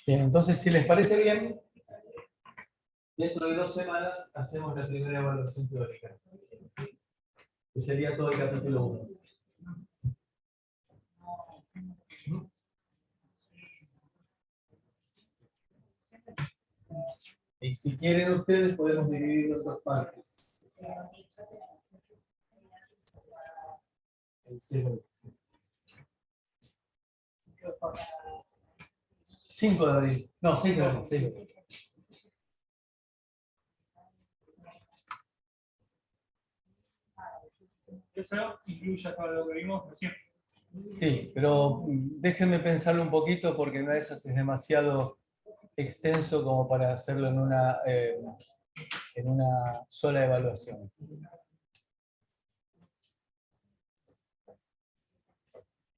Bien, entonces si les parece bien, dentro de 2 semanas hacemos la primera evaluación teórica, que sería todo el capítulo 1. Y si quieren ustedes, podemos dividirlo en 2 partes. El 0. 5 de abril. No, 6 de abril. 6 de abril. Eso incluye todo lo que vimos recién. Sí, pero déjenme pensarlo un poquito porque una de esas es demasiado extenso como para hacerlo en una sola evaluación.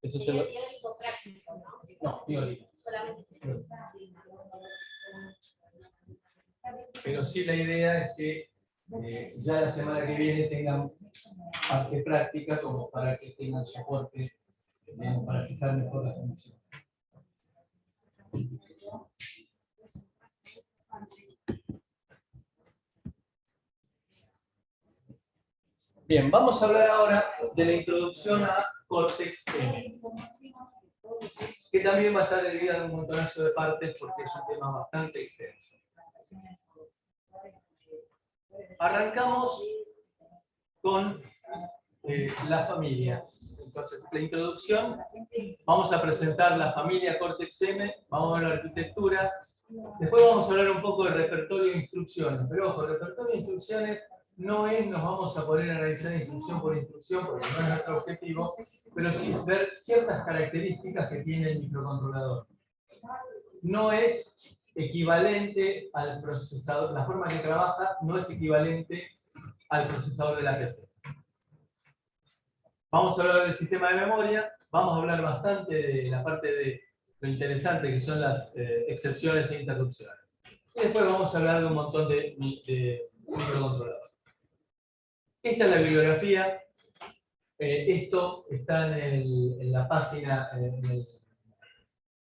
Eso se lo... Teórico práctico, ¿no? No, teórico. Solamente. Pero sí la idea es que ya la semana que viene tengan parte práctica como para que tengan soporte, para fijar mejor la condición. Bien, vamos a hablar ahora de la introducción a Cortex-M, que también va a estar dividida en un montonazo de partes porque es un tema bastante extenso. Arrancamos con la familia. Entonces, la introducción, vamos a presentar la familia Cortex-M, vamos a ver la arquitectura, después vamos a hablar un poco del repertorio de instrucciones, pero ojo, el repertorio de instrucciones no es, nos vamos a poner a analizar instrucción por instrucción, porque no es nuestro objetivo, pero sí ver ciertas características que tiene el microcontrolador. No es equivalente al procesador, la forma que trabaja no es equivalente al procesador de la PC. Vamos a hablar del sistema de memoria, vamos a hablar bastante de la parte de lo interesante que son las excepciones e interrupciones. Y después vamos a hablar de un montón de microcontroladores. Esta es la bibliografía. Esto está en la página, en el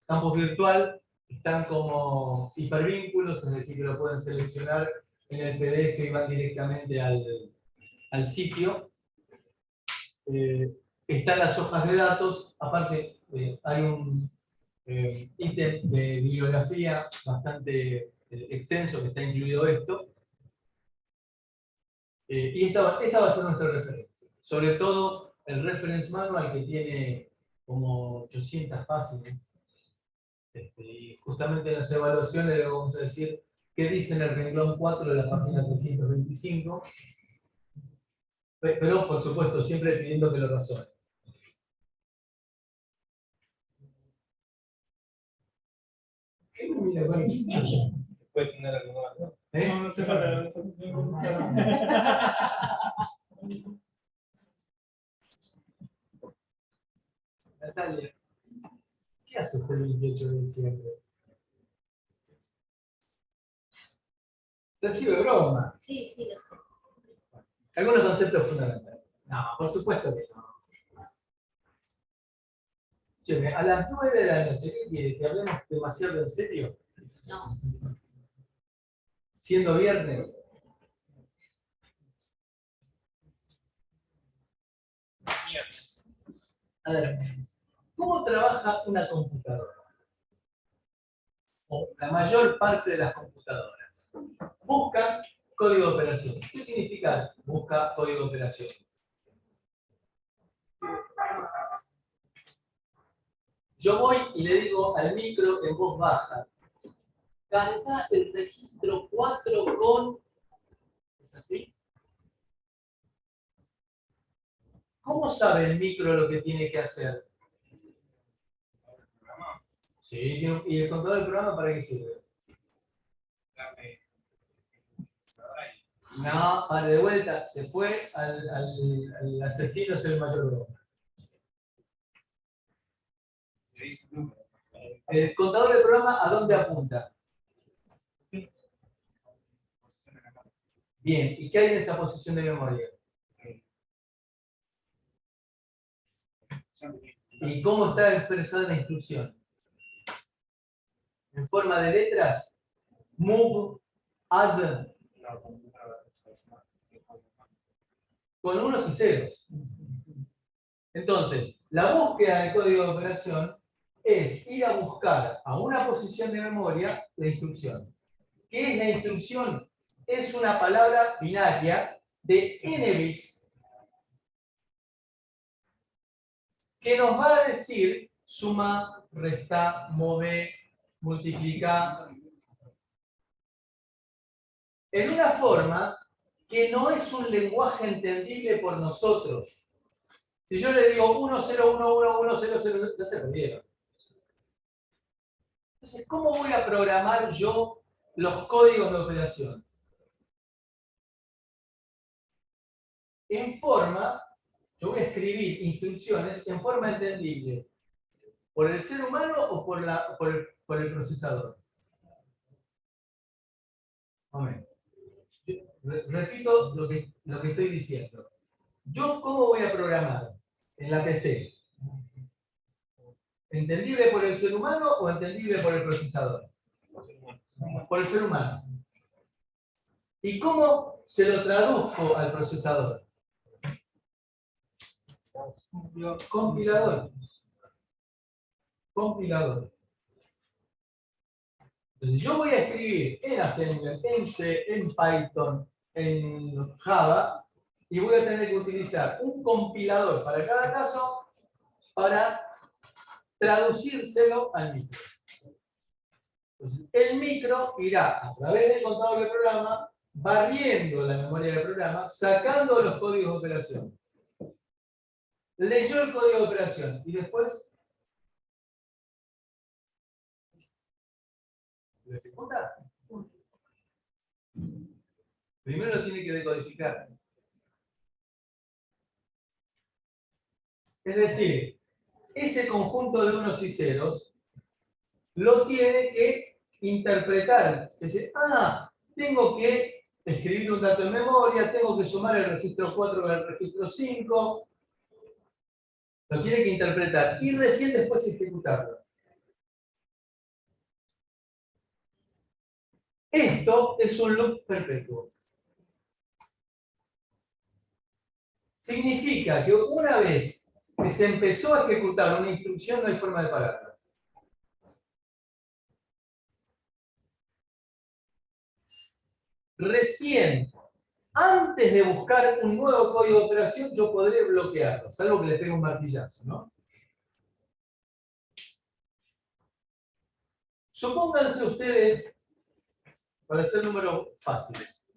campus virtual. Están como hipervínculos, es decir, que lo pueden seleccionar en el PDF y van directamente al sitio. Están las hojas de datos, aparte hay un ítem de bibliografía bastante extenso que está incluido esto. Y esta va a ser nuestra referencia. Sobre todo el reference manual que tiene como 800 páginas. Y justamente en las evaluaciones le vamos a decir qué dice en el renglón 4 de la página 325. Pero por supuesto siempre pidiendo que lo razone. ¿En serio? Puede tener alguna más. No, no se falta. Natalia, ¿qué hace usted el 28 de diciembre? Recibe broma. Sí, sí, lo sé. Algunos conceptos fundamentales. No, por supuesto que no. Che, a las 9 de la noche, ¿qué quiere? ¿Que hablemos demasiado en serio? No. Siendo viernes. A ver, ¿cómo trabaja una computadora? O la mayor parte de las computadoras. Buscan código de operación. ¿Qué significa busca código de operación? Yo voy y le digo al micro en voz baja, carga el registro 4 con... ¿Es así? ¿Cómo sabe el micro lo que tiene que hacer? Sí, ¿y el contador del programa para qué sirve? No, para de vuelta, se fue al asesino, es el mayor. El contador del programa, ¿a dónde apunta? Bien, ¿y qué hay en esa posición de memoria? ¿Y cómo está expresada la instrucción? en forma de letras, move, add, con unos y ceros. Entonces, la búsqueda del código de operación es ir a buscar a una posición de memoria la instrucción. ¿Qué es la instrucción? Es una palabra binaria de n bits que nos va a decir suma, resta, move, multiplica, en una forma que no es un lenguaje entendible por nosotros. Si yo le digo 1, 0, 1, 1, 1, 0, 0, ya se perdieron. Entonces, ¿cómo voy a programar yo los códigos de operación? En forma, yo voy a escribir instrucciones en forma entendible. ¿Por el ser humano o por el procesador? Momento. Repito lo que estoy diciendo. ¿Yo cómo voy a programar en la PC? ¿Entendible por el ser humano o entendible por el procesador? Por el ser humano. ¿Y cómo se lo traduzco al procesador? Compilador. Compilador. Entonces yo voy a escribir en Assembler, en C, en Python, en Java, y voy a tener que utilizar un compilador para cada caso para traducírselo al micro. Entonces, el micro irá a través del contador de programa, barriendo la memoria del programa, sacando los códigos de operación. Leyó el código de operación y después lo ejecuta. Primero lo tiene que decodificar. Es decir, ese conjunto de unos y ceros lo tiene que interpretar. Es decir, tengo que escribir un dato en memoria, tengo que sumar el registro 4 con el registro 5. Lo tiene que interpretar y recién después ejecutarlo. Esto es un loop perpetuo. Significa que una vez que se empezó a ejecutar una instrucción, no hay forma de pararla. Recién, antes de buscar un nuevo código de operación, yo podré bloquearlo, salvo que le pegue un martillazo, ¿no? Supónganse ustedes, para hacer números fáciles,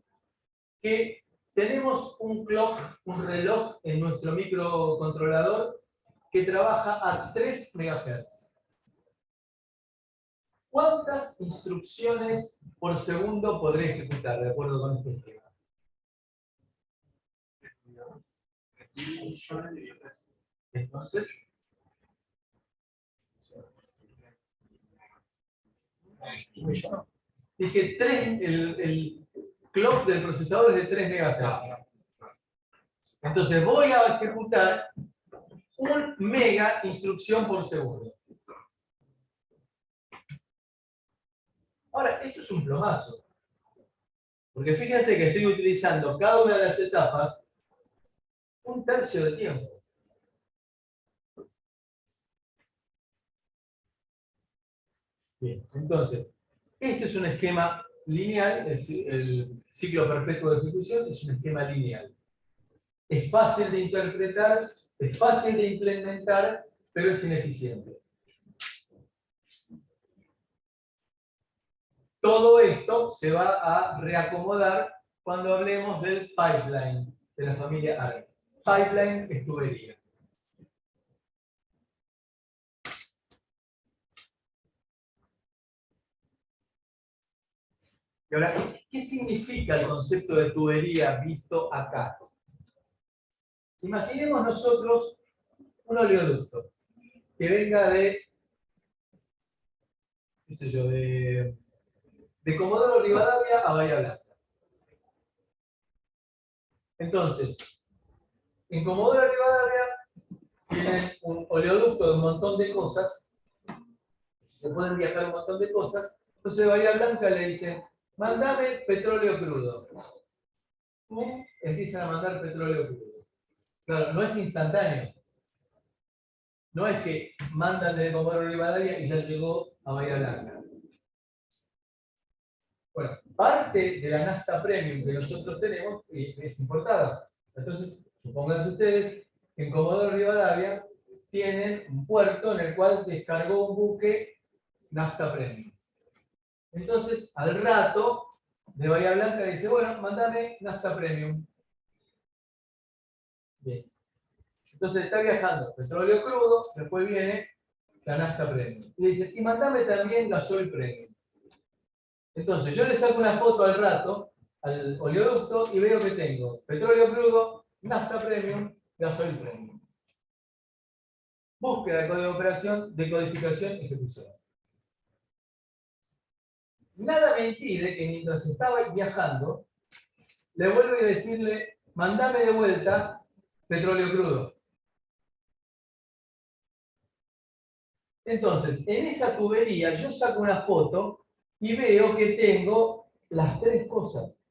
que tenemos un clock, un reloj en nuestro microcontrolador que trabaja a 3 MHz. ¿Cuántas instrucciones por segundo podré ejecutar de acuerdo con este esquema? Entonces, dije 3, el clock del procesador es de 3 MHz. Entonces voy a ejecutar 1 mega instrucción por segundo. Ahora, esto es un plomazo. Porque fíjense que estoy utilizando cada una de las etapas 1/3 del tiempo. Bien, entonces, este es un esquema lineal, el ciclo perpetuo de ejecución es un esquema lineal. Es fácil de interpretar, es fácil de implementar, pero es ineficiente. Todo esto se va a reacomodar cuando hablemos del pipeline de la familia ARM. Pipeline es tubería. Y ahora, ¿qué significa el concepto de tubería visto acá? Imaginemos nosotros un oleoducto que venga de, qué sé yo, de Comodoro Rivadavia a Bahía Blanca. Entonces, en Comodoro Rivadavia tienen un oleoducto de un montón de cosas le pueden viajar un montón de cosas. Entonces Bahía Blanca le dicen, mandame petróleo crudo. Empiezan a mandar petróleo crudo. Claro, no es instantáneo. No es que mandan desde Comodoro Rivadavia y ya llegó a Bahía Blanca. Bueno, parte de la nafta premium que nosotros tenemos es importada. Entonces, supónganse ustedes que en Comodoro Rivadavia tienen un puerto en el cual descargó un buque nafta premium. Entonces, al rato, de Bahía Blanca dice, bueno, mandame nafta premium. Bien. Entonces está viajando petróleo crudo, después viene la nafta premium. Y dice, y mandame también gasoil premium. Entonces yo le saco una foto al rato, al oleoducto, y veo que tengo petróleo crudo, nafta premium, gasoil premium. Búsqueda de código de operación, decodificación, ejecución. Nada me impide que mientras estaba viajando, le vuelva a decirle, mandame de vuelta petróleo crudo. Entonces, en esa tubería yo saco una foto y veo que tengo las tres cosas.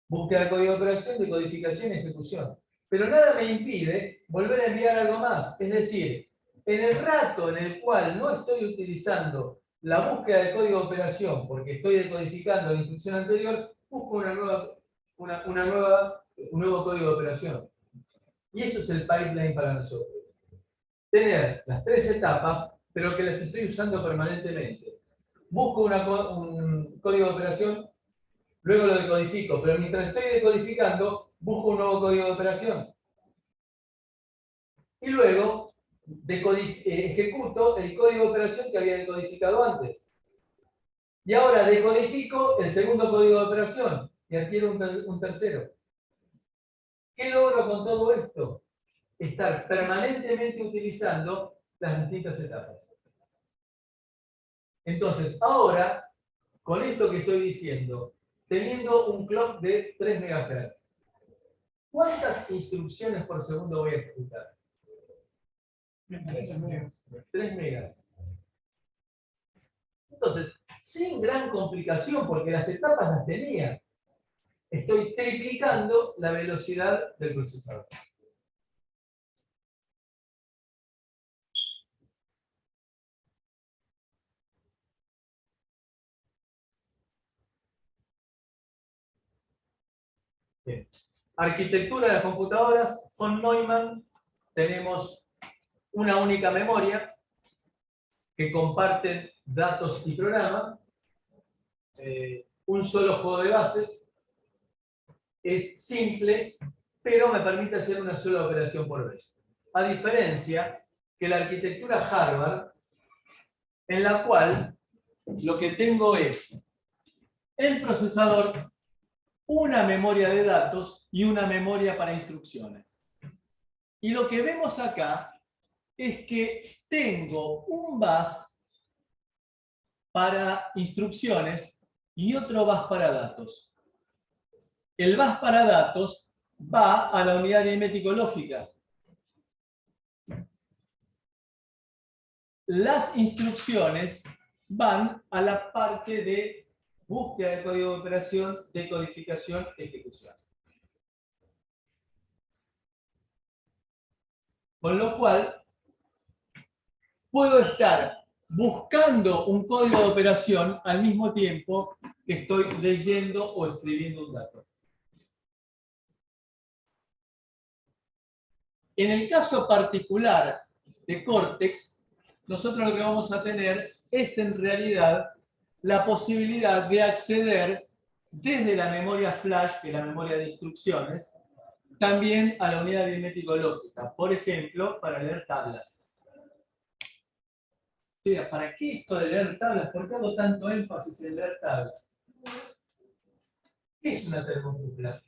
Búsqueda de código de operación, decodificación y ejecución. Pero nada me impide volver a enviar algo más. Es decir, en el rato en el cual no estoy utilizando la búsqueda de código de operación porque estoy decodificando la instrucción anterior, busco un nuevo código de operación. Y eso es el pipeline para nosotros. Tener las tres etapas, pero que las estoy usando permanentemente. Busco un código de operación, luego lo decodifico, pero mientras estoy decodificando, busco un nuevo código de operación. Y luego ejecuto el código de operación que había decodificado antes. Y ahora decodifico el segundo código de operación y adquiero un tercero. ¿Qué logro con todo esto? Estar permanentemente utilizando las distintas etapas. Entonces, ahora, con esto que estoy diciendo, teniendo un clock de 3 MHz, ¿cuántas instrucciones por segundo voy a ejecutar? 3 megas. Entonces, sin gran complicación, porque las etapas las tenía, estoy triplicando la velocidad del procesador. Bien. Arquitectura de las computadoras, von Neumann, tenemos una única memoria que comparten datos y programa, un solo juego de bases, es simple, pero me permite hacer una sola operación por vez. A diferencia que la arquitectura Harvard, en la cual lo que tengo es el procesador, una memoria de datos y una memoria para instrucciones. Y lo que vemos acá es que tengo un bus para instrucciones y otro bus para datos. El bus para datos va a la unidad aritmético-lógica. Las instrucciones van a la parte de búsqueda de código de operación, decodificación, ejecución. Con lo cual, puedo estar buscando un código de operación al mismo tiempo que estoy leyendo o escribiendo un dato. En el caso particular de Cortex, nosotros lo que vamos a tener es en realidad la posibilidad de acceder desde la memoria flash, que es la memoria de instrucciones, también a la unidad aritmético-lógica, por ejemplo, para leer tablas. Mira, ¿para qué esto de leer tablas? ¿Por qué hago tanto énfasis en leer tablas? ¿Qué es una termocupla?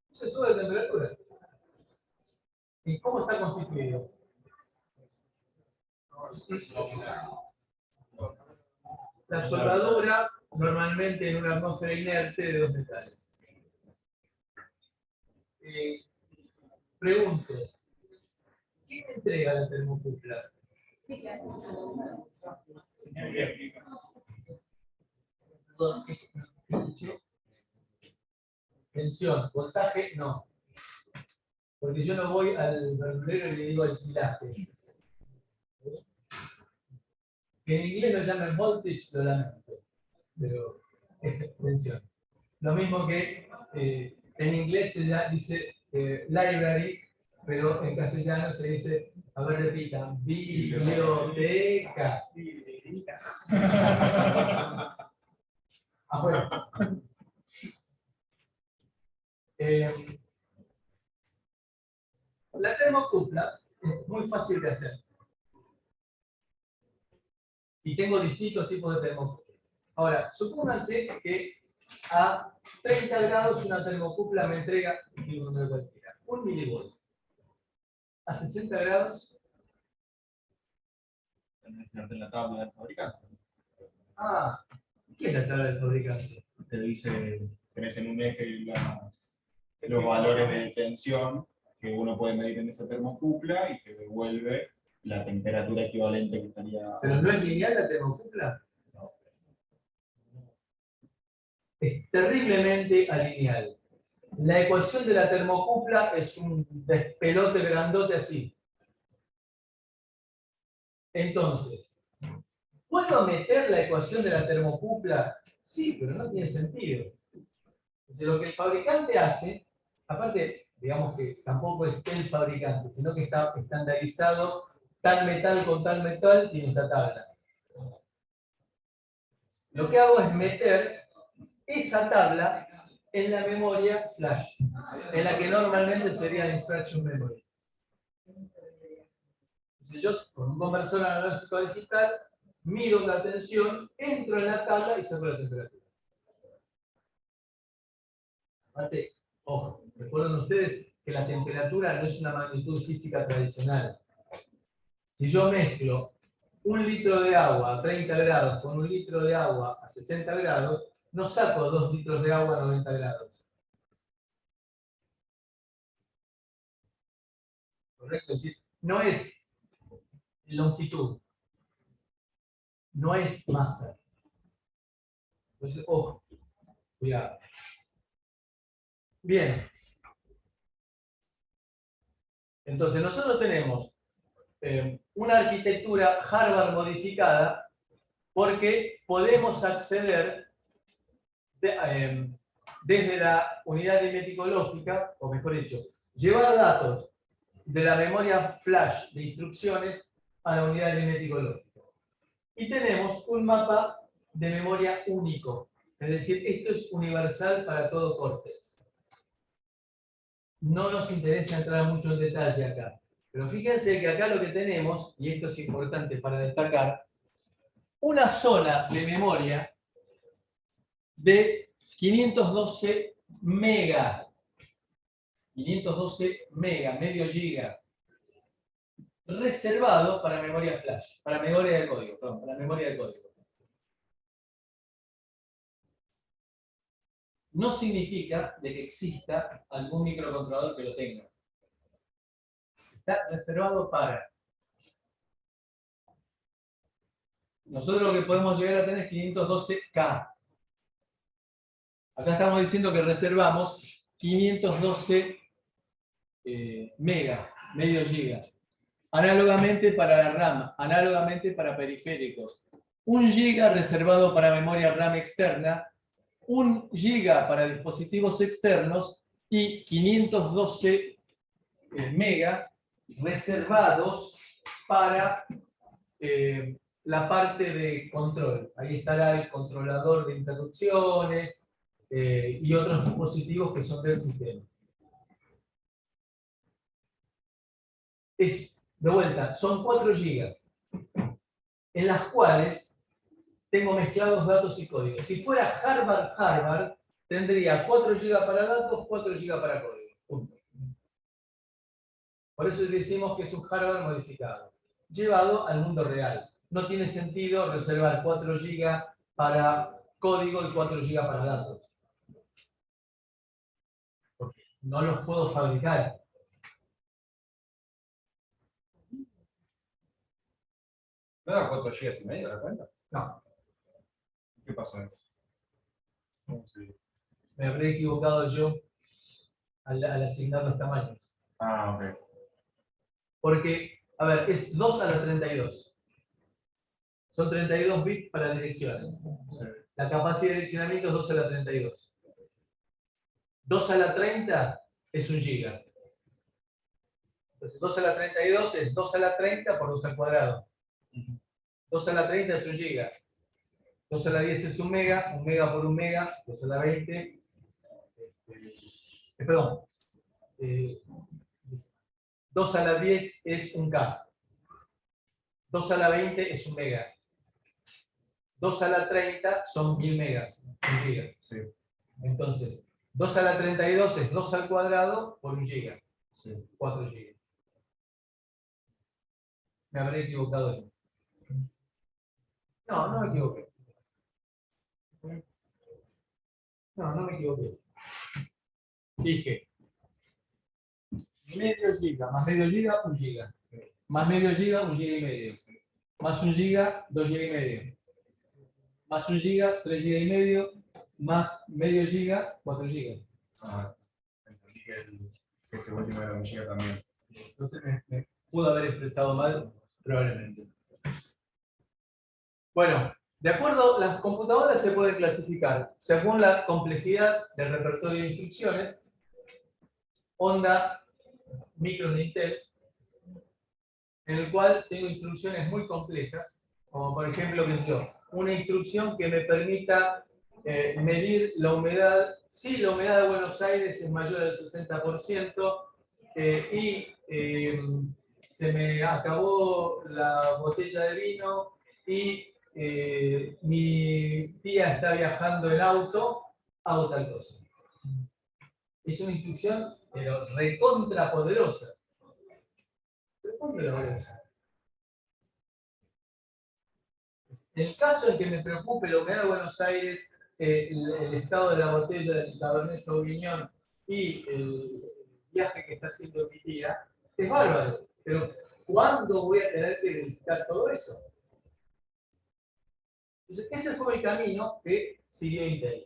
Un sensor de temperatura. ¿Y cómo está constituido? La soldadura, normalmente en una atmósfera inerte de dos metales. pregunto, ¿qué me entrega la termocupla? Señal eléctrica. Tensión, voltaje, no. Porque yo no voy al verdulero y le digo alquilaje. Que en inglés lo llaman voltage, lo lamento. Pero es tensión. Lo mismo que en inglés se dice library, pero en castellano se dice, a ver, repitan, biblioteca. Afuera. La termocupla es muy fácil de hacer. Y tengo distintos tipos de termocupla. Ahora, supónganse que a 30 grados una termocupla me entrega, digo, no cualquiera, 1 milivolt. A 60 grados, Tenés que darte la tabla del fabricante. ¿qué es la tabla del fabricante? Te dice, tenés en un eje los valores de tensión que uno puede medir en esa termocupla y te devuelve la temperatura equivalente que estaría. ¿Pero no es lineal la termocupla? Es terriblemente alineal. La ecuación de la termocupla es un despelote grandote así. Entonces, ¿puedo meter la ecuación de la termocupla? Sí, pero no tiene sentido. Entonces, lo que el fabricante hace, aparte, digamos que tampoco es el fabricante, sino que está estandarizado, tal metal con tal metal tiene esta tabla. Lo que hago es meter esa tabla en la memoria flash, en la que normalmente sería la instruction memory. Entonces yo, con un conversor analógico digital, mido la tensión, entro en la tabla y saco la temperatura. Aparte, ojo, recuerden ustedes que la temperatura no es una magnitud física tradicional. Si yo mezclo 1 litro de agua a 30 grados con 1 litro de agua a 60 grados, no saco 2 litros de agua a 90 grados. ¿Correcto? Es decir, no es longitud, no es masa. Entonces, ojo, cuidado. Bien. Entonces, nosotros tenemos una arquitectura Harvard modificada porque podemos acceder desde la unidad aritmético-lógica, o mejor dicho, llevar datos de la memoria flash de instrucciones a la unidad aritmético-lógica. Y tenemos un mapa de memoria único, es decir, esto es universal para todo córtex. No nos interesa entrar mucho en detalle acá, pero fíjense que acá lo que tenemos, y esto es importante para destacar, una zona de memoria de 512 mega, medio giga, reservado para memoria flash, para memoria de código, perdón, para memoria de código. No significa de que exista algún microcontrolador que lo tenga. Está reservado para. Nosotros lo que podemos llegar a tener es 512K. Acá estamos diciendo que reservamos 512 mega, medio giga. Análogamente para la RAM, análogamente para periféricos. 1 giga reservado para memoria RAM externa, 1 giga para dispositivos externos y 512 mega reservados para la parte de control. Ahí estará el controlador de interrupciones y otros dispositivos que son del sistema. De vuelta, son 4 GB, en las cuales tengo mezclados datos y códigos. Si fuera Harvard, tendría 4 GB para datos, 4 GB para código. Punto. Por eso decimos que es un Harvard modificado, llevado al mundo real. No tiene sentido reservar 4 GB para código y 4 GB para datos. ¿Por qué? no los puedo fabricar. ¿No da 4 GB y medio la cuenta? No, ¿Qué pasó ahí? ¿Cómo se dice? me habré equivocado yo al asignar los tamaños. Ah, ok. Porque, a ver, es 2 a la 32. Son 32 bits para direcciones. La capacidad de direccionamiento es 2 a la 32. 2 a la 30 es 1 giga. Entonces 2 a la 32 es 2 a la 30 por 2 al cuadrado. 2 a la 30 es 1 giga. 2 a la 10 es 1 mega por 1 mega, 2 a la 20. Perdón. 2 a la 10 es 1K. 2 a la 20 es 1 mega. 2 a la 30 son 1000 megas. 1 giga. Sí, Entonces, 2 a la 32 es 2 al cuadrado por 1 giga. sí. 4 gigas. Me habré equivocado yo. No, no me equivoqué. No me equivoqué. Dije, medio giga, más medio giga, 1 giga. Más medio giga, 1 giga y medio. Más 1 giga, 2 giga y medio. Más 1 giga, 3 giga y medio. Más medio giga, 4 gigas. Ah, entendí que ese último era 1 GB también. Entonces me pudo haber expresado mal, probablemente. Bueno, de acuerdo, las computadoras se pueden clasificar según la complejidad del repertorio de instrucciones, onda micros de Intel, en el cual tengo instrucciones muy complejas, como por ejemplo, una instrucción que me permita medir la humedad, si la humedad de Buenos Aires es mayor al 60%, y se me acabó la botella de vino y mi tía está viajando en auto, hago tal cosa. Es una instrucción, pero recontra poderosa. Recontra poderosa. En el caso en que me preocupe la humedad de Buenos Aires, el estado de la botella del Cabernet Sauvignon y el viaje que está haciendo mi tía, es bárbaro. Pero ¿cuándo voy a tener que verificar todo eso? Entonces, ese fue el camino que siguió Intel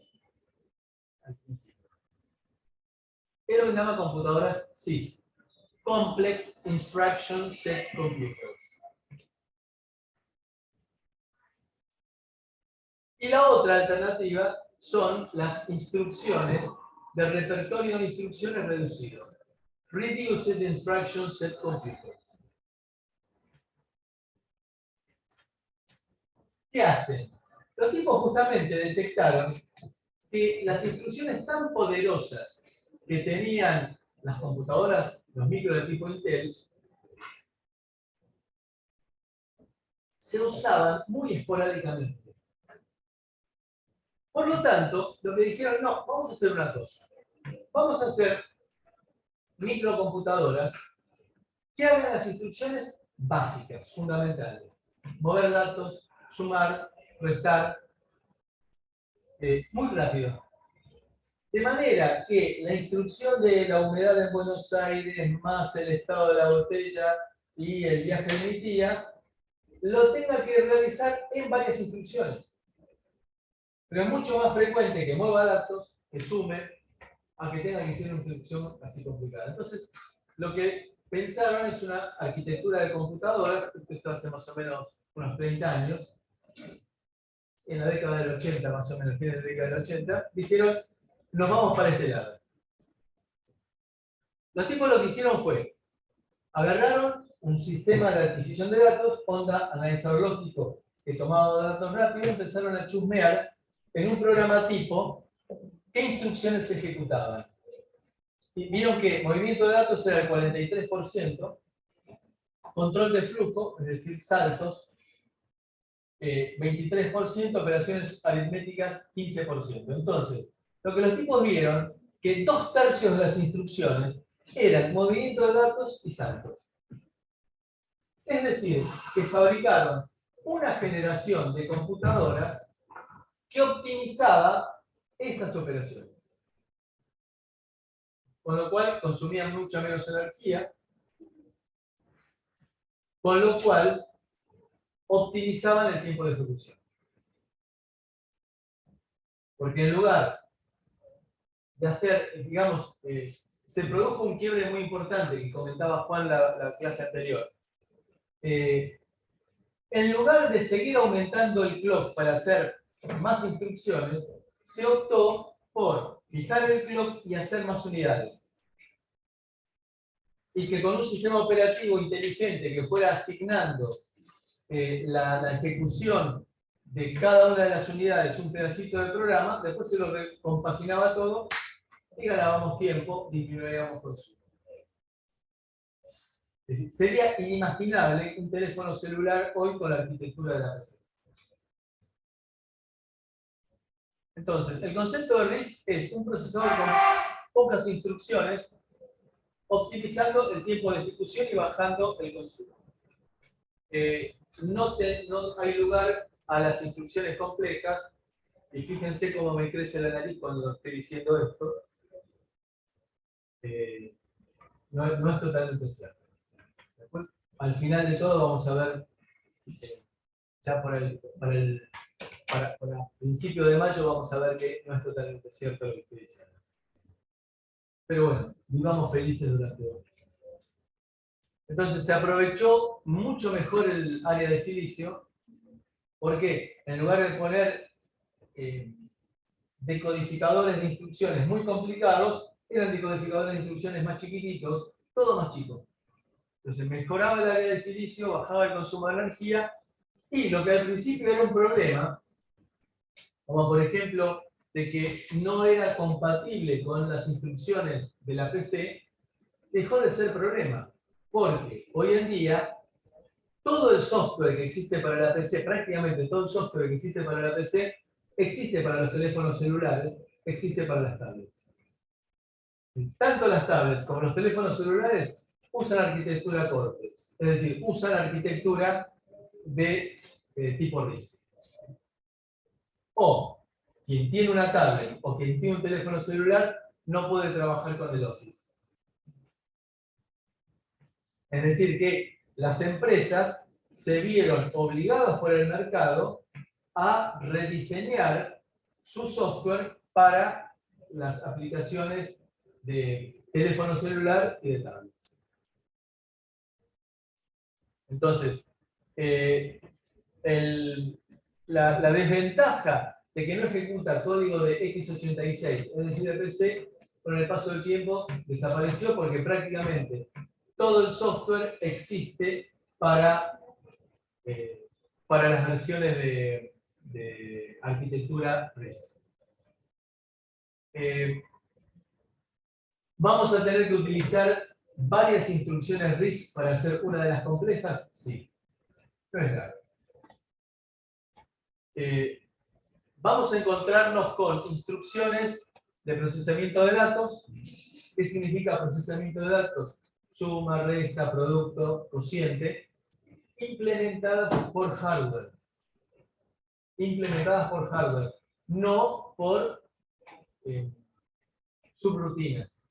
al principio. Es lo que se llama computadoras CIS, Complex Instruction Set Computers. Y la otra alternativa son las instrucciones del repertorio de instrucciones reducido, Reduced Instruction Set Computers. ¿Qué hacen? Los tipos justamente detectaron que las instrucciones tan poderosas que tenían las computadoras, los micros de tipo Intel, se usaban muy esporádicamente. Por lo tanto, lo que dijeron, no, vamos a hacer una cosa. Vamos a hacer microcomputadoras que hagan las instrucciones básicas, fundamentales. Mover datos, sumar, restar, muy rápido. De manera que la instrucción de la humedad en Buenos Aires más el estado de la botella y el viaje de mi tía lo tenga que realizar en varias instrucciones. Pero es mucho más frecuente que mueva datos, que sume, a que tenga que ser una instrucción así complicada. Entonces, lo que pensaron es una arquitectura de computadoras, esto hace más o menos unos 30 años, en la década del 80, más o menos, fin de la década del 80, dijeron, nos vamos para este lado. Los tipos lo que hicieron fue, agarraron un sistema de adquisición de datos, onda analizador lógico, que tomaba datos rápidos, empezaron a chusmear en un programa tipo qué instrucciones se ejecutaban. Y vieron que movimiento de datos era el 43%, control de flujo, es decir, saltos, 23%, operaciones aritméticas 15%. Entonces, lo que los tipos vieron, que 2/3 de las instrucciones eran movimiento de datos y saltos. Es decir, que fabricaron una generación de computadoras que optimizaba esas operaciones. con lo cual consumían mucha menos energía, con lo cual optimizaban el tiempo de ejecución. Porque en lugar de hacer, digamos, se produjo un quiebre muy importante que comentaba Juan la clase anterior. En lugar de seguir aumentando el clock para hacer más instrucciones, se optó por fijar el clock y hacer más unidades. Y que con un sistema operativo inteligente que fuera asignando la ejecución de cada una de las unidades un pedacito del programa, después se lo compaginaba todo y ganábamos tiempo, disminuíamos consumo. Es decir, sería inimaginable un teléfono celular hoy con la arquitectura de la PC. Entonces, el concepto de RISC es un procesador con pocas instrucciones, optimizando el tiempo de ejecución y bajando el consumo. No hay lugar a las instrucciones complejas, y fíjense cómo me crece la nariz cuando estoy diciendo esto. No es totalmente cierto. Después, al final de todo vamos a ver, ya para el principio de mayo vamos a ver que no es totalmente cierto lo que estoy diciendo. Pero bueno, vivamos felices durante 2 meses. Entonces se aprovechó mucho mejor el área de silicio, porque en lugar de poner decodificadores de instrucciones muy complicados, eran decodificadores de instrucciones más chiquititos, todo más chico. Entonces mejoraba el área de silicio, bajaba el consumo de energía, y lo que al principio era un problema, como por ejemplo de que no era compatible con las instrucciones de la PC, dejó de ser problema, porque hoy en día todo el software que existe para la PC, prácticamente todo el software que existe para la PC, existe para los teléfonos celulares, existe para las tablets. Tanto las tablets como los teléfonos celulares usan arquitectura Cortex, es decir, usan arquitectura de tipo RISC. O quien tiene una tablet o quien tiene un teléfono celular no puede trabajar con el Office. Es decir, que las empresas se vieron obligadas por el mercado a rediseñar su software para las aplicaciones de teléfono celular y de tablets. Entonces, la desventaja de que no ejecuta código de x86, es decir, de PC, con el paso del tiempo desapareció porque prácticamente todo el software existe para las versiones de arquitectura RISC. ¿Vamos a tener que utilizar varias instrucciones RISC para hacer una de las complejas? Sí. No es grave. Vamos a encontrarnos con instrucciones de procesamiento de datos. ¿Qué significa procesamiento de datos? Suma, resta, producto, cociente, implementadas por hardware. Implementadas por hardware, no por subrutinas.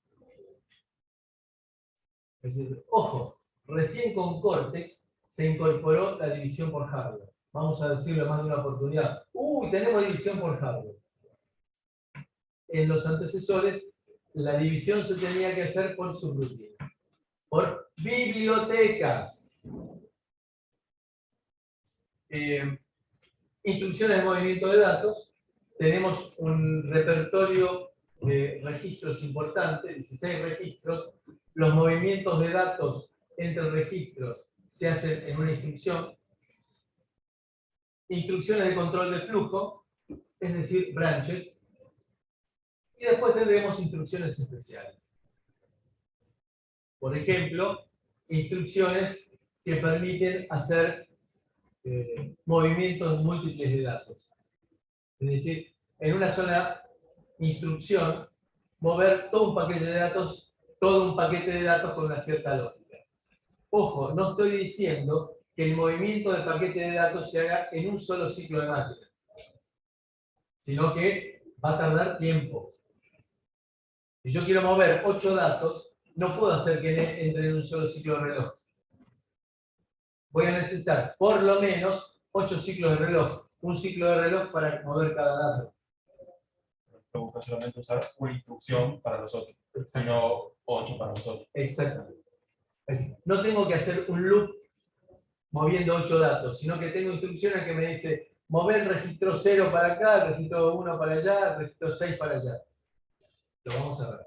Es decir, ojo, recién con Cortex se incorporó la división por hardware. Vamos a decirlo más de una oportunidad. ¡Uy, tenemos división por hardware! En los antecesores, la división se tenía que hacer por subrutinas. Por bibliotecas. Instrucciones de movimiento de datos. Tenemos un repertorio de registros importante, 16 registros. Los movimientos de datos entre registros se hacen en una instrucción. Instrucciones de control de flujo, es decir, branches. Y después tendremos instrucciones especiales. Por ejemplo, instrucciones que permiten hacer movimientos múltiples de datos. Es decir, en una sola instrucción, mover todo un paquete de datos con una cierta lógica. Ojo, no estoy diciendo que el movimiento del paquete de datos se haga en un solo ciclo de máquina, sino que va a tardar tiempo. Si yo quiero mover 8 datos, no puedo hacer que entre en un solo ciclo de reloj. Voy a necesitar por lo menos 8 ciclos de reloj. Un ciclo de reloj para mover cada dato. No busca solamente usar una instrucción para los otros, sino 8 para los otros. Exactamente. Es decir, no tengo que hacer un loop moviendo 8 datos, sino que tengo instrucciones que me dice mover el registro 0 para acá, el registro 1 para allá, el registro 6 para allá. Lo vamos a ver.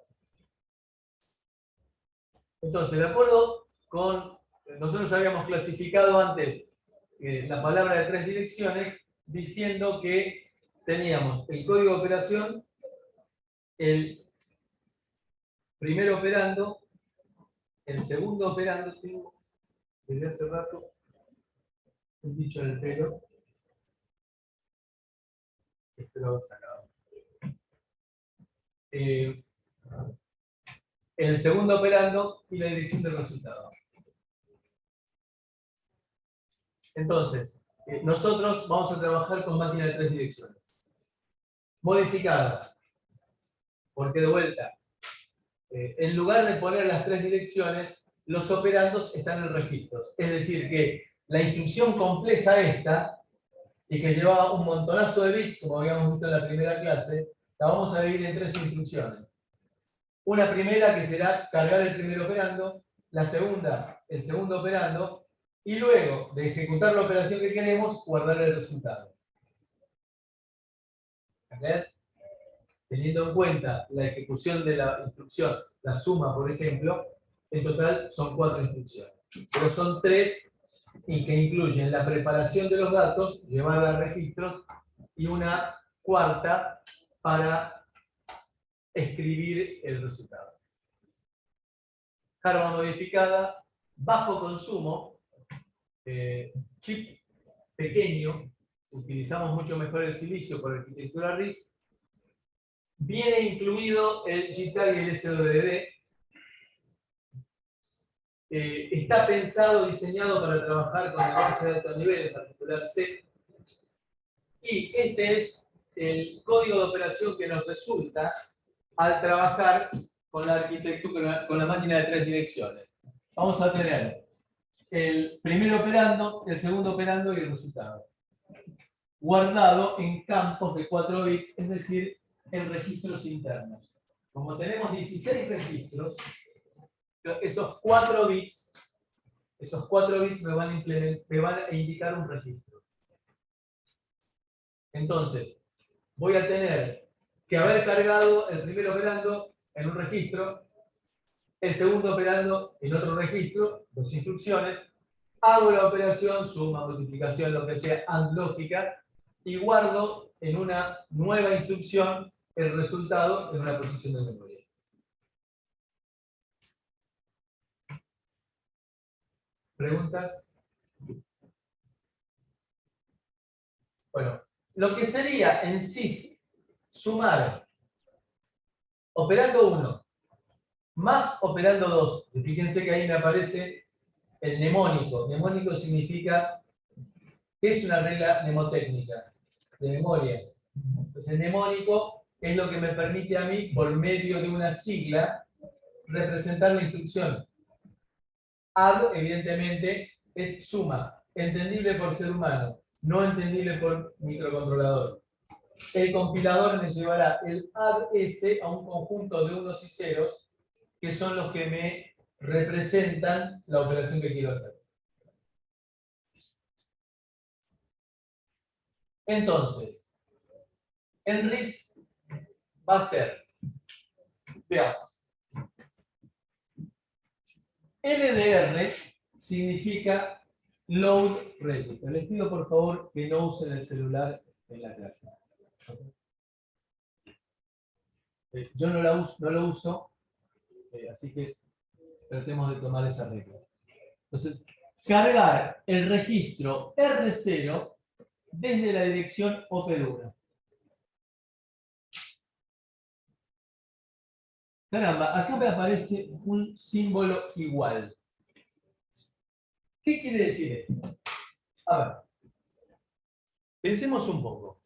Entonces, de acuerdo con, nosotros habíamos clasificado antes la palabra de 3 direcciones, diciendo que teníamos el código de operación, el primer operando, el segundo operando, tengo desde hace rato un dicho en el pelo, espero haber sacado. El segundo operando y la dirección del resultado. Entonces, nosotros vamos a trabajar con máquina de 3 direcciones. Modificada. Porque de vuelta, en lugar de poner las 3 direcciones, los operandos están en registros. Es decir, que la instrucción compleja esta, y que lleva un montonazo de bits, como habíamos visto en la primera clase, la vamos a dividir en 3 instrucciones. Una primera que será cargar el primer operando, la segunda, el segundo operando, y luego de ejecutar la operación que queremos, guardar el resultado. ¿Okay? Teniendo en cuenta la ejecución de la instrucción, la suma, por ejemplo, en total son 4 instrucciones. Pero son 3 y que incluyen la preparación de los datos, llevarla a registros, y una cuarta para escribir el resultado. Carga modificada, bajo consumo, chip pequeño, utilizamos mucho mejor el silicio por arquitectura RISC, viene incluido el JTAG y el SWD, está pensado, diseñado para trabajar con lenguaje de alto nivel, en particular C, y este es el código de operación que nos resulta al trabajar con la arquitectura, con la máquina de 3 direcciones. Vamos a tener el primer operando, el segundo operando y el resultado. Guardado en campos de 4 bits, es decir, en registros internos. Como tenemos 16 registros, esos 4 bits me van a indicar un registro. Entonces, voy a tener que haber cargado el primer operando en un registro, el segundo operando en otro registro, 2 instrucciones, hago la operación, suma, multiplicación, lo que sea, AND lógica, y guardo en una nueva instrucción el resultado en una posición de memoria. ¿Preguntas? Bueno, lo que sería en sí sumar operando 1 más operando 2. Fíjense que ahí me aparece el mnemónico. Mnemónico significa que es una regla mnemotécnica de memoria. Entonces, el mnemónico es lo que me permite a mí, por medio de una sigla, representar la instrucción. Add, evidentemente, es suma, entendible por ser humano, no entendible por microcontrolador. El compilador me llevará el add-s a un conjunto de unos y ceros, que son los que me representan la operación que quiero hacer. Entonces, en RISC va a ser, veamos, LDR significa Load Register. Les pido por favor que no usen el celular en la clase. Yo no lo uso, así que tratemos de tomar esa regla. Entonces, cargar el registro R0 desde la dirección OP1. Caramba, acá me aparece un símbolo igual. ¿Qué quiere decir esto? A ver, pensemos un poco.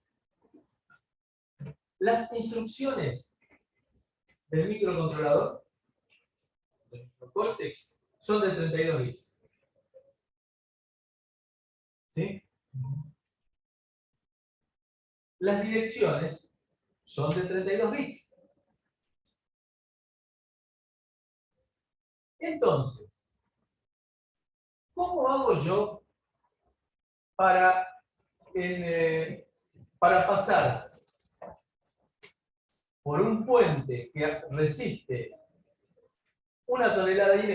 Las instrucciones del microcontrolador, del microcórtex, son de 32 bits. ¿Sí? Las direcciones son de 32 bits. Entonces, ¿cómo hago yo para pasar por un puente que resiste 1,5 toneladas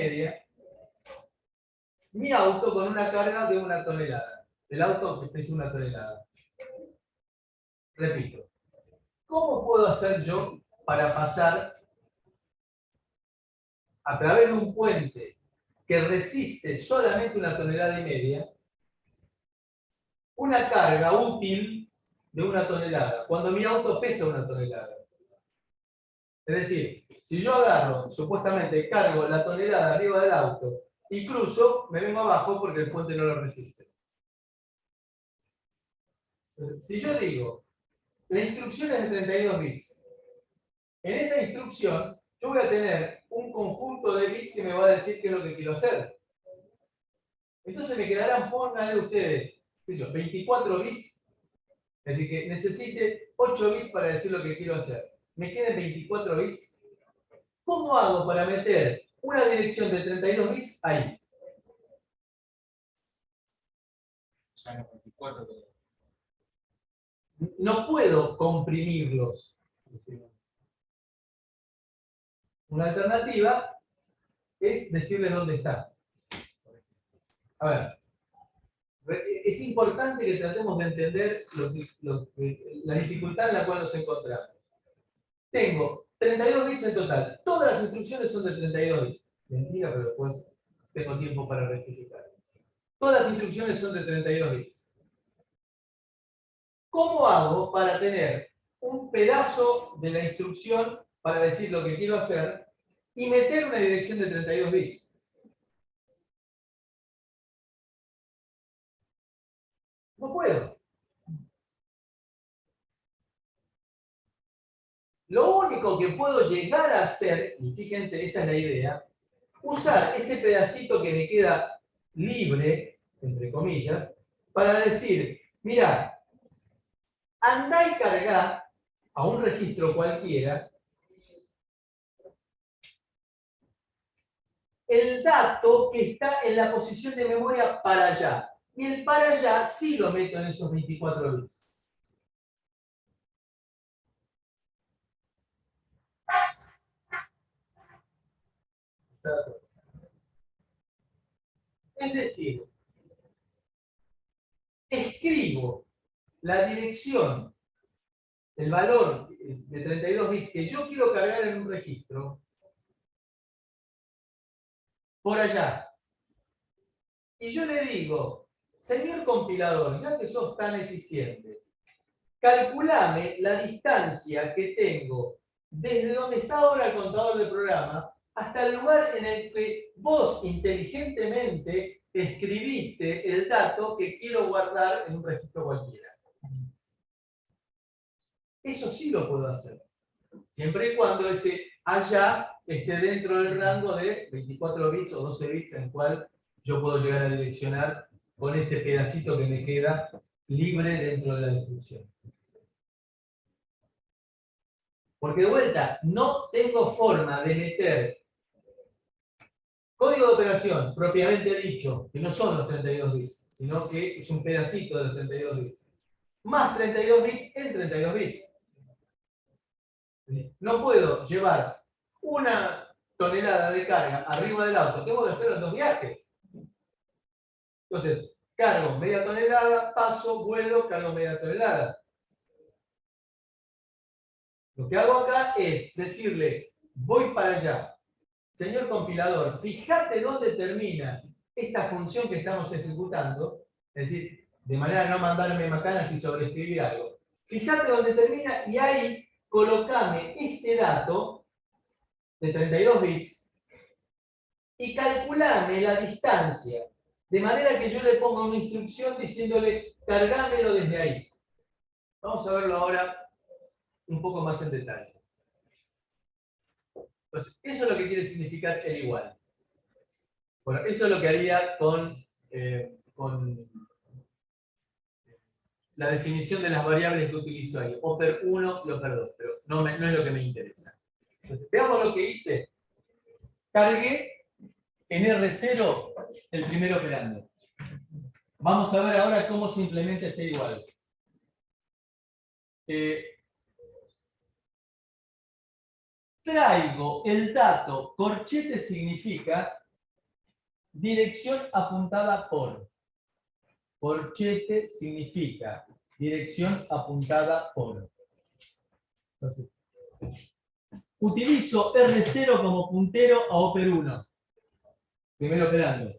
mi auto con una carga de 1 tonelada? El auto que pesa 1 tonelada. Repito, ¿cómo puedo hacer yo para pasar a través de un puente que resiste solamente 1,5 toneladas una carga útil de 1 tonelada, cuando mi auto pesa 1 tonelada? Es decir, si yo agarro, supuestamente cargo la tonelada arriba del auto y cruzo, me vengo abajo porque el puente no lo resiste. Si yo digo, la instrucción es de 32 bits, en esa instrucción yo voy a tener un conjunto de bits que me va a decir qué es lo que quiero hacer. Entonces me quedarán, pónganle ustedes, 24 bits, es decir, que necesite 8 bits para decir lo que quiero hacer. Me queden 24 bits. ¿Cómo hago para meter una dirección de 32 bits ahí? Ya no 24, pero No puedo comprimirlos. Una alternativa es decirles dónde está. A ver, es importante que tratemos de entender la dificultad en la cual nos encontramos. Tengo 32 bits en total. Todas las instrucciones son de 32 bits. Mentira, pero después tengo tiempo para rectificar. Todas las instrucciones son de 32 bits. ¿Cómo hago para tener un pedazo de la instrucción para decir lo que quiero hacer y meter una dirección de 32 bits? No puedo. Lo único que puedo llegar a hacer, y fíjense, esa es la idea, usar ese pedacito que me queda libre, entre comillas, para decir, mira, andá y cargá a un registro cualquiera el dato que está en la posición de memoria para allá. Y el para allá sí lo meto en esos 24 bits. Es decir, escribo la dirección, el valor de 32 bits que yo quiero cargar en un registro, por allá. Y yo le digo, señor compilador, ya que sos tan eficiente, calculame la distancia que tengo desde donde está ahora el contador de programa hasta el lugar en el que vos inteligentemente escribiste el dato que quiero guardar en un registro cualquiera. Eso sí lo puedo hacer, siempre y cuando ese allá esté dentro del rango de 24 bits o 12 bits en el cual yo puedo llegar a direccionar con ese pedacito que me queda libre dentro de la instrucción. Porque de vuelta, no tengo forma de meter código de operación propiamente dicho, que no son los 32 bits, sino que es un pedacito de los 32 bits, más 32 bits en 32 bits. Es decir, no puedo llevar 1 tonelada de carga arriba del auto, tengo que hacerlo en 2 viajes. Entonces, cargo media tonelada, paso, vuelo, cargo media tonelada. Lo que hago acá es decirle, voy para allá. Señor compilador, fíjate dónde termina esta función que estamos ejecutando, es decir, de manera de no mandarme macanas y sobreescribir algo. Fíjate dónde termina y ahí colocame este dato de 32 bits y calculame la distancia, de manera que yo le ponga una instrucción diciéndole, cargámelo desde ahí. Vamos a verlo ahora un poco más en detalle. Entonces, eso es lo que quiere significar el igual. Bueno, eso es lo que haría con la definición de las variables que utilizo ahí. Oper 1 y Oper 2, pero no es lo que me interesa. Entonces, veamos lo que hice. Cargué en R0 el primer operando. Vamos a ver ahora cómo se implementa este igual. Traigo el dato, corchete significa dirección apuntada por. Corchete significa dirección apuntada por. Entonces, utilizo R0 como puntero a Oper 1. Primero operando.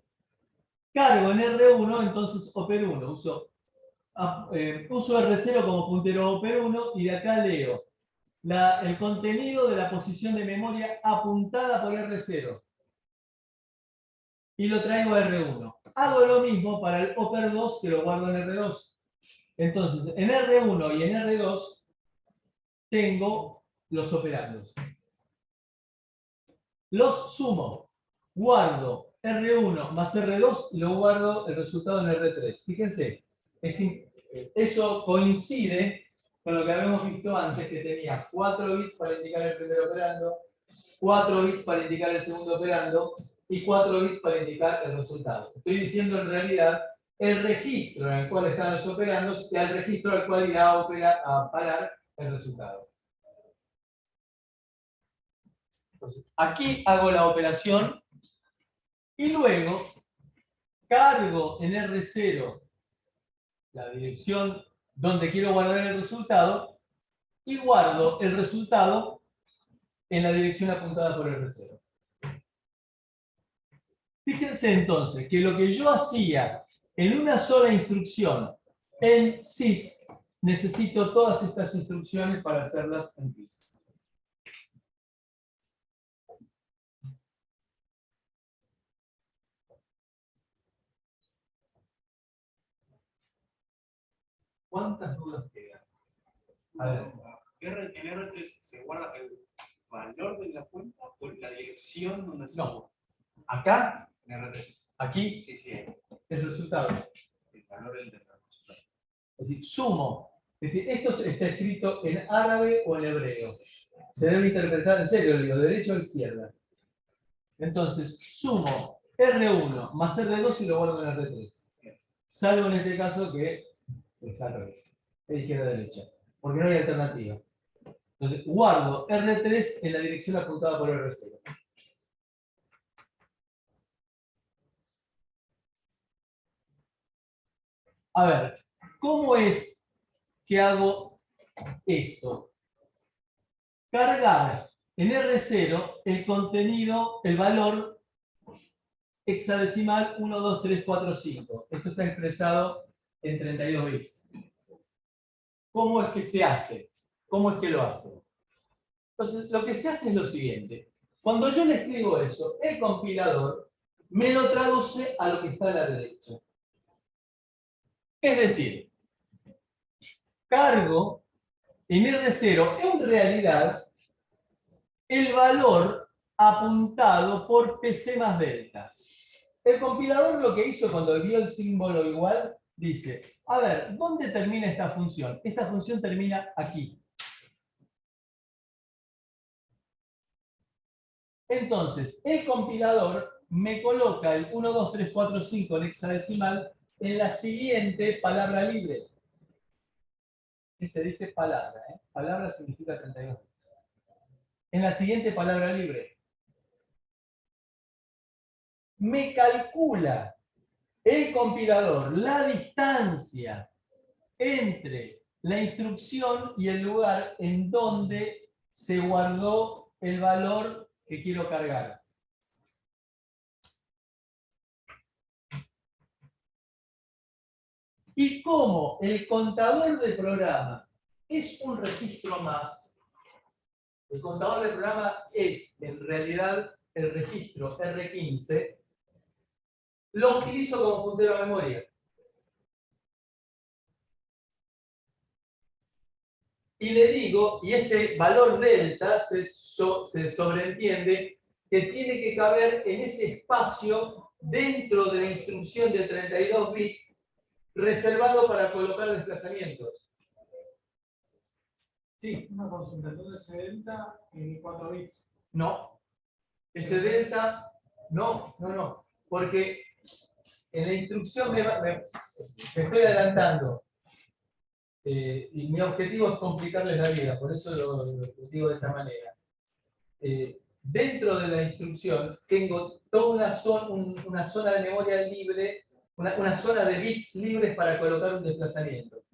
Cargo en R1, entonces Oper 1. Uso R0 como puntero a Oper 1 y de acá leo el contenido de la posición de memoria apuntada por R0. Y lo traigo a R1. Hago lo mismo para el Oper 2 que lo guardo en R2. Entonces, en R1 y en R2 tengo los operandos. Los sumo. Guardo R1 más R2 y lo guardo el resultado en R3. Fíjense, eso coincide con lo que habíamos visto antes, que tenía 4 bits para indicar el primer operando, 4 bits para indicar el segundo operando y 4 bits para indicar el resultado. Estoy diciendo en realidad el registro en el cual están los operandos y el registro al cual irá a parar el resultado. Entonces, aquí hago la operación y luego cargo en R0 la dirección donde quiero guardar el resultado y guardo el resultado en la dirección apuntada por R0. Fíjense entonces que lo que yo hacía en una sola instrucción en sys, necesito todas estas instrucciones para hacerlas en PIS. ¿Cuántas dudas quedan? A ver. ¿En R3 se guarda el valor de la cuenta o la dirección donde se No. Acá, en R3? aquí, Sí, sí, el resultado. el valor del resultado. Es decir, sumo. Es decir, esto está escrito en árabe o en hebreo. Se debe interpretar, en serio, digo, de derecha o izquierda. Entonces, sumo R1 más R2 y lo guardo en R3. Salvo en este caso que es al revés. De izquierda a derecha. Porque no hay alternativa. Entonces, guardo R3 en la dirección apuntada por R0. A ver, ¿cómo es que hago esto? Cargar en R0 el contenido, el valor hexadecimal 1, 2, 3, 4, 5. Esto está expresado en 32 bits. ¿Cómo es que se hace? ¿Cómo es que lo hace? Entonces, lo que se hace es lo siguiente. Cuando yo le escribo eso, el compilador me lo traduce a lo que está a la derecha. Es decir, cargo en R0 en realidad el valor apuntado por PC más delta. El compilador lo que hizo cuando vio el símbolo igual, dice, a ver, ¿dónde termina esta función? Esta función termina aquí. Entonces, el compilador me coloca el 1, 2, 3, 4, 5 en hexadecimal en la siguiente palabra libre. Que se dice palabra, ¿eh? Palabra significa 32 bits. En la siguiente palabra libre. Me calcula el compilador la distancia entre la instrucción y el lugar en donde se guardó el valor que quiero cargar. Y como el contador de programa es un registro más, el contador de programa es en realidad el registro R15, lo utilizo como puntero a memoria. y le digo, y ese valor delta se sobreentiende que tiene que caber en ese espacio dentro de la instrucción de 32 bits reservado para colocar desplazamientos. Sí. Una consulta, entonces se delta en 4 bits. No. Ese delta, no, porque en la instrucción me estoy adelantando. Y mi objetivo es complicarles la vida, por eso lo digo de esta manera. Dentro de la instrucción tengo toda una zona de memoria libre, una zona de bits libres para colocar un desplazamiento,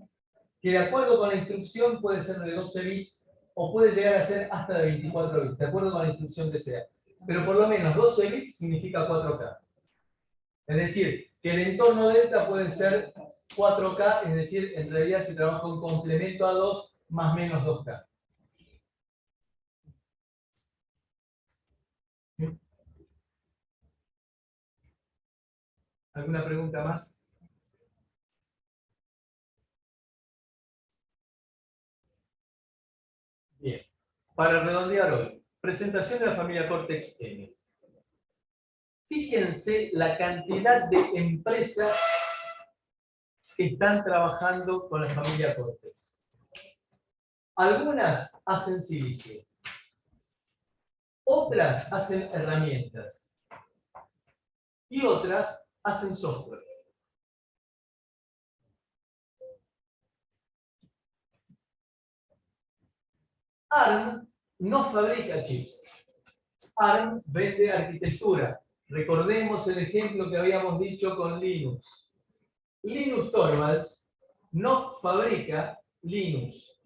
que de acuerdo con la instrucción puede ser de 12 bits o puede llegar a ser hasta de 24 bits, de acuerdo con la instrucción que sea. Pero por lo menos 12 bits significa 4K. Es decir, que el entorno delta puede ser 4K, es decir, en realidad se trabaja un complemento a 2 más menos 2K. ¿Alguna pregunta más? Bien. Para redondear hoy, presentación de la familia Cortex-M. Fíjense la cantidad de empresas que están trabajando con la familia Cortex. Algunas hacen silicio. Otras hacen herramientas. Y otras hacen software. ARM no fabrica chips. ARM vende arquitectura. Recordemos el ejemplo que habíamos dicho con Linux. Linus Torvalds no fabrica Linux.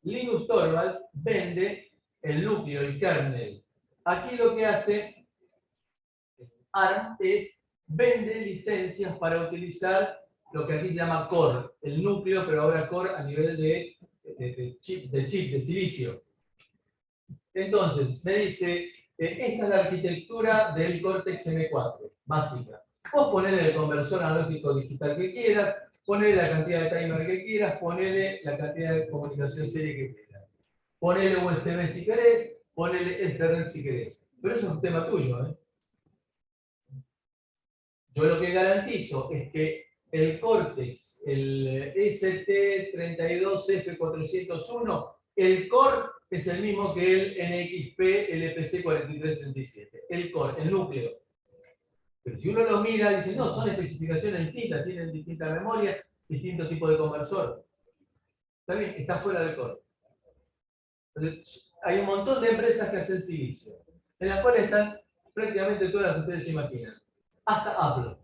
Linus Torvalds vende el núcleo, el kernel. Aquí lo que hace ARM es vende licencias para utilizar lo que aquí se llama core, el núcleo, pero ahora core a nivel de chip, de silicio. Entonces, me dice, esta es la arquitectura del Cortex M4, básica. Vos ponele el conversor analógico digital que quieras, ponele la cantidad de timer que quieras, ponele la cantidad de comunicación serie que quieras. Ponele USB si querés, ponele Ethernet si querés. Pero eso es un tema tuyo, ¿eh? Yo lo que garantizo es que el Cortex, el ST32F401, el core es el mismo que el NXP LPC4337. El core, el núcleo. Pero si uno lo mira, dice, no, son especificaciones distintas, tienen distinta memoria, distinto tipo de conversor. Está bien, está fuera del core. Entonces, hay un montón de empresas que hacen silicio, en las cuales están prácticamente todas las que ustedes se imaginan. Hasta Apple.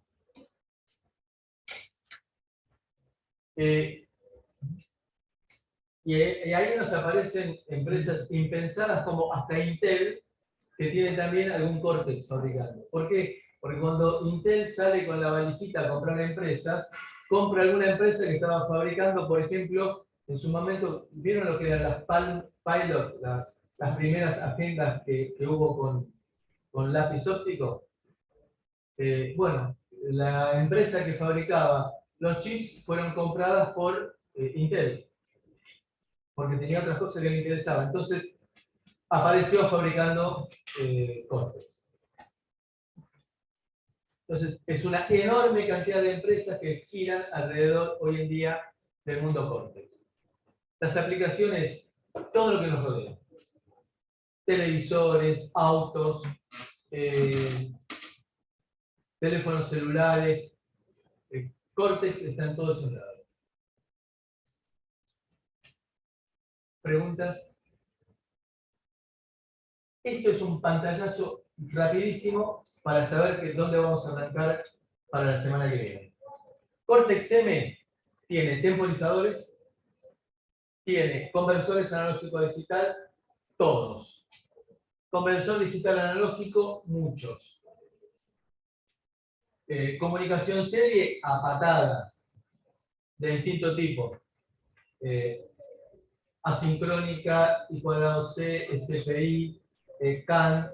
Y ahí nos aparecen empresas impensadas como hasta Intel, que tiene también algún Cortex fabricando. ¿Por qué? Porque cuando Intel sale con la valijita a comprar empresas, compra alguna empresa que estaba fabricando, por ejemplo, en su momento, ¿vieron lo que eran las Palm Pilot, las primeras agendas que hubo con lápiz óptico? Bueno, la empresa que fabricaba los chips fueron compradas por Intel, porque tenía otras cosas que le interesaban. Entonces, apareció fabricando Cortex. Entonces, es una enorme cantidad de empresas que giran alrededor hoy en día del mundo Cortex. Las aplicaciones, todo lo que nos rodea. Televisores, autos, teléfonos celulares, Cortex está en todos esos lados. ¿Preguntas? Esto es un pantallazo rapidísimo para saber dónde vamos a arrancar para la semana que viene. Cortex-M tiene temporizadores, tiene conversores analógico a digital, todos. Conversor digital analógico, muchos. Comunicación serie a patadas, de distinto tipo. Asincrónica, I²C, SPI, CAN,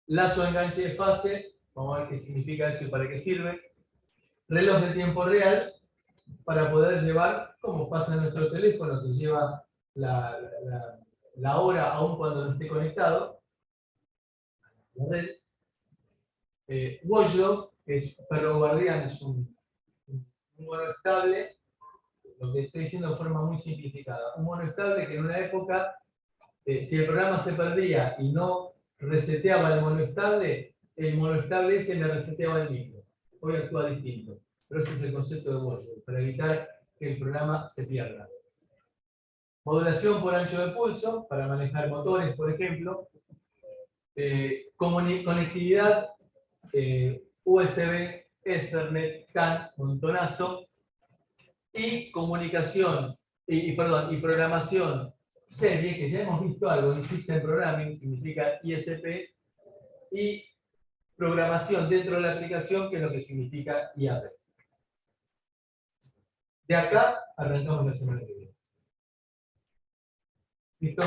lazo de enganche de fase, vamos a ver qué significa eso y para qué sirve. Reloj de tiempo real, para poder llevar, como pasa en nuestro teléfono, que lleva la hora aún cuando no esté conectado, la red. Watchdog, que es perro guardián, es un mono estable, lo que estoy diciendo de forma muy simplificada. Un mono estable que en una época, si el programa se perdía y no reseteaba el mono estable ese me reseteaba el micro. Hoy actúa distinto. Pero ese es el concepto de Watchdog, para evitar que el programa se pierda. Modulación por ancho de pulso, para manejar motores, por ejemplo. Conectividad USB, Ethernet, CAN, montonazo. Y comunicación, y programación serie, que ya hemos visto algo en System Programming, significa ISP, y programación dentro de la aplicación, que es lo que significa IAP. De acá arrancamos la semana que viene. ¿Listo?